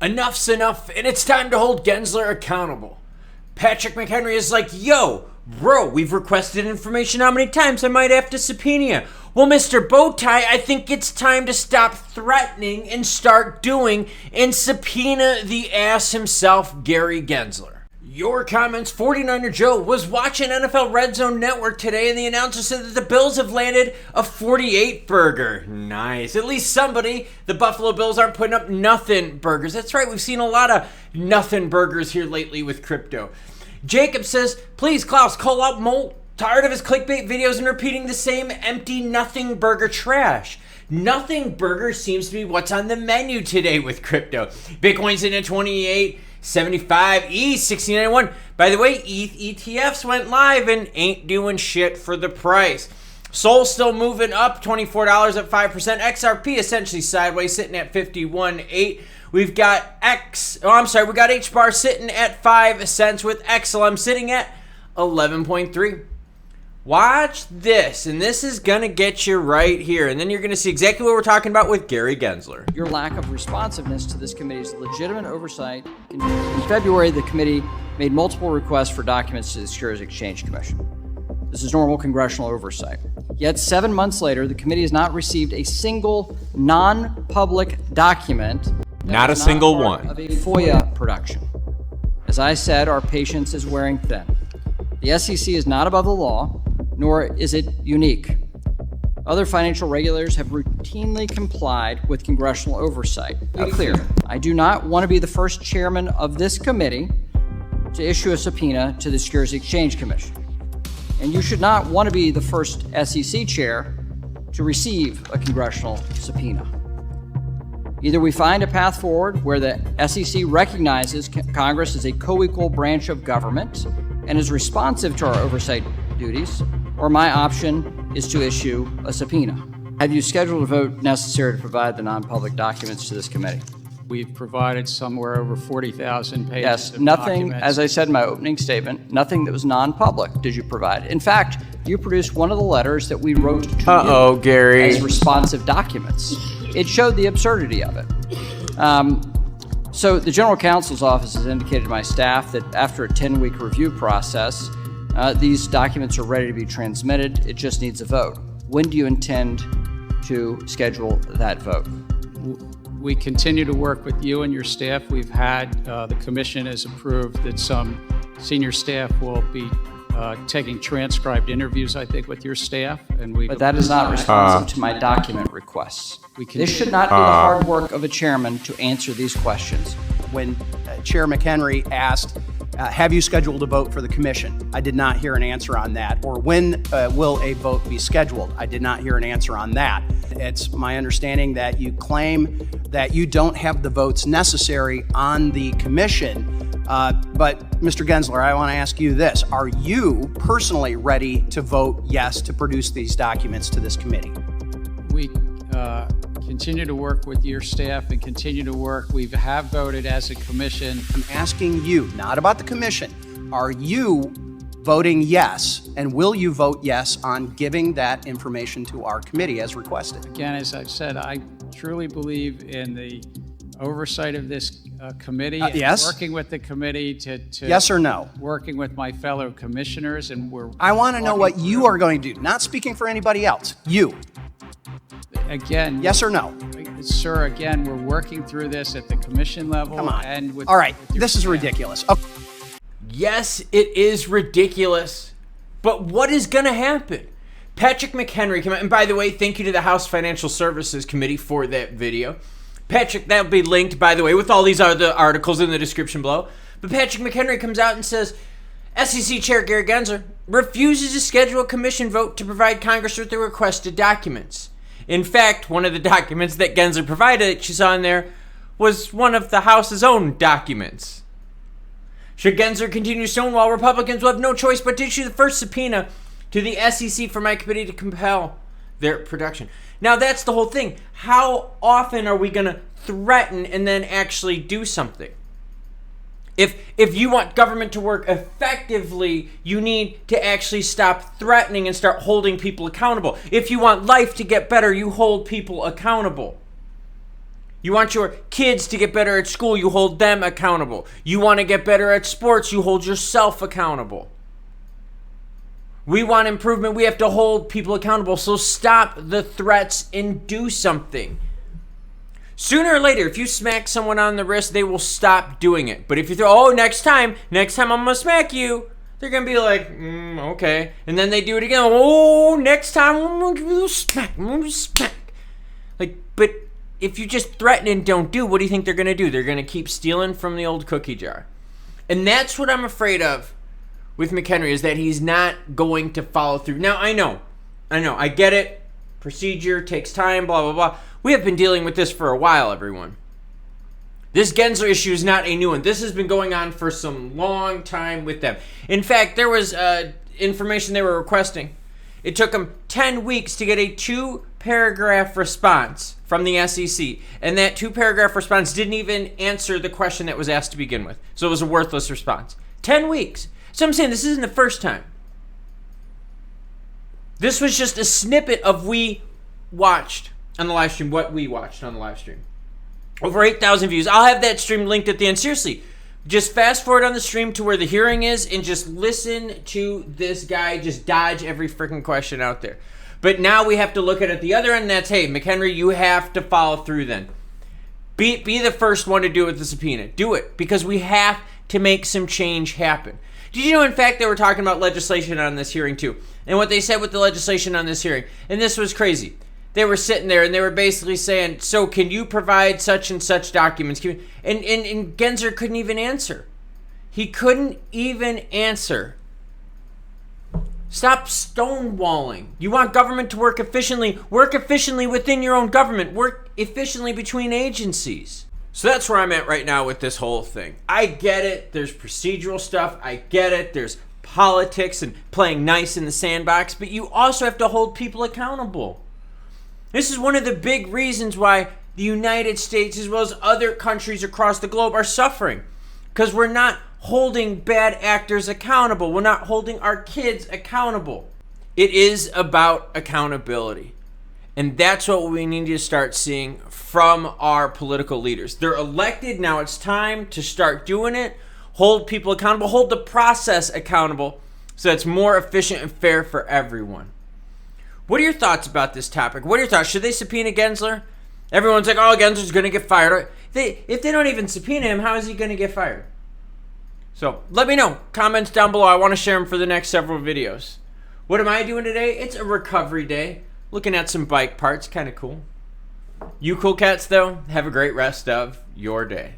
Enough's enough, and it's time to hold Gensler accountable. Patrick McHenry is like, yo, bro, we've requested information how many times I might have to subpoena you. Well, Mr. Bowtie, I think it's time to stop threatening and start doing and subpoena the ass himself, Gary Gensler. Your comments, 49er Joe, was watching NFL Red Zone Network today, and the announcer said that the Bills have landed a 48 burger. Nice. At least somebody. The Buffalo Bills aren't putting up nothing burgers. That's right. We've seen a lot of nothing burgers here lately with crypto. Jacob says, please, Klaus, call out Molt. Tired of his clickbait videos and repeating the same empty nothing burger trash. Nothing burger seems to be what's on the menu today with crypto. Bitcoin's in at 28.75, ETH 1691. By the way, ETH ETFs went live and ain't doing shit for the price. Sol's still moving up, $24 at 5%. XRP essentially sideways, sitting at 51.8. We've got we got H-bar sitting at 5 cents with XLM sitting at 11.3. Watch this, and this is gonna get you right here, and then you're gonna see exactly what we're talking about with Gary Gensler. Your lack of responsiveness to this committee's legitimate oversight. In February, the committee made multiple requests for documents to the Securities Exchange Commission. This is normal congressional oversight. Yet 7 months later, the committee has not received a single non-public document. Not a single one. Of a FOIA production. As I said, our patience is wearing thin. The SEC is not above the law, nor is it unique. Other financial regulators have routinely complied with congressional oversight. To be clear, I do not want to be the first chairman of this committee to issue a subpoena to the Securities Exchange Commission. And you should not want to be the first SEC chair to receive a congressional subpoena. Either we find a path forward where the SEC recognizes Congress as a co-equal branch of government and is responsive to our oversight duties, or my option is to issue a subpoena. Have you scheduled a vote necessary to provide the non-public documents to this committee? We've provided somewhere over 40,000 pages Yes, of nothing, documents. as I said in my opening statement, nothing that was non-public did you provide. In fact, you produced one of the letters that we wrote to you Gary. as responsive documents. It showed the absurdity of it. So the General Counsel's office has indicated to my staff that after a 10-week review process, these documents are ready to be transmitted. It just needs a vote. When do you intend to schedule that vote? We continue to work with you and your staff. We've had, the commission has approved that some senior staff will be taking transcribed interviews, I think, with your staff. But that is not responsive to my document requests. This should not be the hard work of a chairman to answer these questions. When Chair McHenry asked, have you scheduled a vote for the commission? I did not hear an answer on that. Or when will a vote be scheduled? I did not hear an answer on that. It's my understanding that you claim that you don't have the votes necessary on the commission. But Mr. Gensler, I want to ask you this. Are you personally ready to vote yes to produce these documents to this committee? We continue to work with your staff and continue to work. We have voted as a commission. I'm asking you, not about the commission. Are you voting yes, and will you vote yes on giving that information to our committee as requested? Again, as I've said, I truly believe in the oversight of this committee. Yes. Working with the committee to yes or no? Working with my fellow commissioners, and I want to know what you are going to do, not speaking for anybody else. You. Again. Yes or no? Sir, again, we're working through this at the commission level. Come on. And with, all right, with this is ridiculous. Okay. Yes, it is ridiculous, but what is going to happen? Patrick McHenry came out, and by the way, thank you to the House Financial Services Committee for that video. Patrick, that'll be linked, by the way, with all these other articles in the description below. But Patrick McHenry comes out and says, SEC Chair Gary Gensler refuses to schedule a commission vote to provide Congress with the requested documents. In fact, one of the documents that Gensler provided that you saw in there was one of the House's own documents. Should Gensler continue to stonewall, Republicans will have no choice but to issue the first subpoena to the SEC for my committee to compel their production. Now, that's the whole thing. How often are we going to threaten and then actually do something? If you want government to work effectively, you need to actually stop threatening and start holding people accountable. If you want life to get better, you hold people accountable. You want your kids to get better at school, you hold them accountable. You want to get better at sports, you hold yourself accountable. We want improvement, we have to hold people accountable. So stop the threats and do something. Sooner or later, if you smack someone on the wrist, they will stop doing it. But if you throw, next time I'm going to smack you, they're going to be like, okay. And then they do it again. Next time I'm going to give you a smack. Like, but if you just threaten and don't do, what do you think they're going to do? They're going to keep stealing from the old cookie jar. And that's what I'm afraid of with McHenry, is that he's not going to follow through. Now, I know, I get it. Procedure takes time, blah, blah, blah. We have been dealing with this for a while, everyone. This Gensler issue is not a new one. This has been going on for some long time with them. In fact, there was information they were requesting. It took them 10 weeks to get a 2-paragraph response from the SEC. And that 2-paragraph response didn't even answer the question that was asked to begin with. So it was a worthless response. 10 weeks. So I'm saying this isn't the first time. This was just a snippet of we watched on the live stream, what we watched on the live stream. Over 8,000 views. I'll have that stream linked at the end. Seriously, just fast forward on the stream to where the hearing is and just listen to this guy just dodge every freaking question out there. But now we have to look at it the other end, and that's, hey, McHenry, you have to follow through then. Be the first one to do it with the subpoena. Do it, because we have to make some change happen. Did you know, in fact, they were talking about legislation on this hearing too? And what they said with the legislation on this hearing, and this was crazy. They were sitting there and they were basically saying, so can you provide such and such documents? And Gensler couldn't even answer. He couldn't even answer. Stop stonewalling. You want government to work efficiently? Work efficiently within your own government. Work efficiently between agencies. So that's where I'm at right now with this whole thing. I get it. There's procedural stuff. I get it. There's politics and playing nice in the sandbox. But you also have to hold people accountable. This is one of the big reasons why the United States, as well as other countries across the globe, are suffering. Because we're not holding bad actors accountable. We're not holding our kids accountable. It is about accountability. And that's what we need to start seeing from our political leaders. They're elected. Now it's time to start doing it. Hold people accountable. Hold the process accountable so it's more efficient and fair for everyone. What are your thoughts about this topic? What are your thoughts? Should they subpoena Gensler? Everyone's like, Gensler's going to get fired. If they don't even subpoena him, how is he going to get fired? So let me know. Comments down below. I want to share them for the next several videos. What am I doing today? It's a recovery day. Looking at some bike parts. Kind of cool. You cool cats, though, have a great rest of your day.